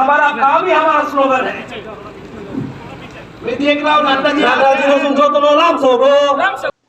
हमारा काम ही हमारा स्लोगन है। मैं देख रहा हूँ Nadda ji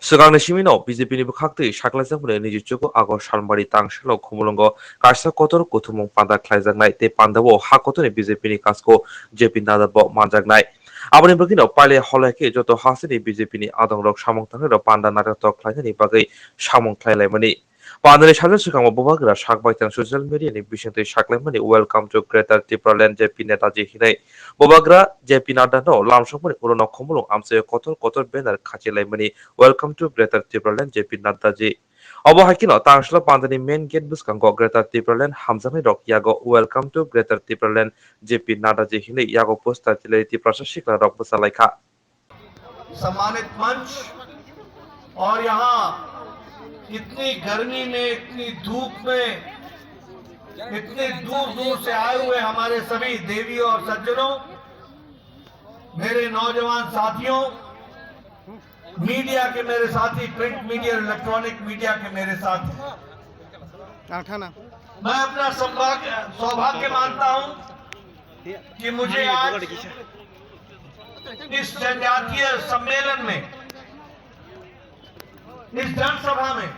Segang Shimino, BJP ni Bukakti, Shaklazang, Nijuko, Ago Shalmari Tangshalo, Kumulongo, Karsa Kotor, Kutumong Panda Klazang Night, De Pandavo, Hakoto, BJP ni Casco, JP Nada Bok Manjag Night. Abon Bukino, Pale Holake, Joto Hasini, BJP ni Adong Rock Shamong Tango, Panda Nagato Klazani, Bagay, Shamong Klaylemani. Pandare Shadow Sukamo Bubagra, Shakbite and social media, and Bishante Shaklemani, welcome to Greater Tipraland, JP Netaji Hine. Bubagra, JP Nada no, Lamshopur, Urono Komulo, Amse Kotor, Kotor Banner, Kachilemani. Welcome to Greater Tipraland, JP Nadaji. Obo Hakino, Tangshlo Pandani main gate Buskango, Greater Tipraland, Hamzami Rock Yago, welcome to Greater Tipraland, JP Nadaji Hine, Yago Posta Tileti Prashashika Rock Busalaika. सम्मानित मंच और यहाँ इतनी गर्मी में, इतनी धूप में, इतने दूर दूर से आए हुए हमारे सभी देवियों और सज्जनों, मेरे नौजवान साथियों, मीडिया के मेरे साथी, प्रिंट मीडिया, इलेक्ट्रॉनिक मीडिया के मेरे साथी, मैं अपना सौभाग्य मानता हूं कि मुझे आज इस जनजातीय सम्मेलन में, इस जनसभा में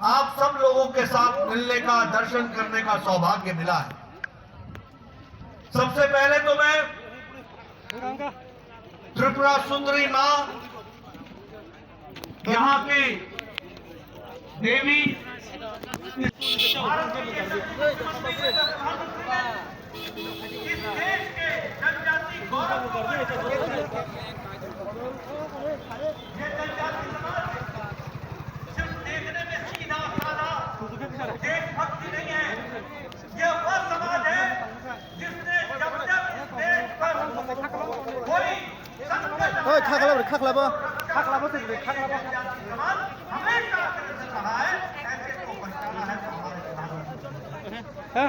आप सब लोगों के साथ मिलने का, दर्शन करने का सौभाग्य मिला है। सबसे पहले तो मैं त्रिपुरा सुंदरी मां, यहाँ की देवी, इस देश के जनजाति गौरव को ये जनजाति समाज सिर्फ देखने में सीधा साधा देशभक्ति नहीं है, ये वह समाज है जिसने जब जब इस देश पर कोई संकट समाज हमेशा रहा है, ऐसे को बचाना है।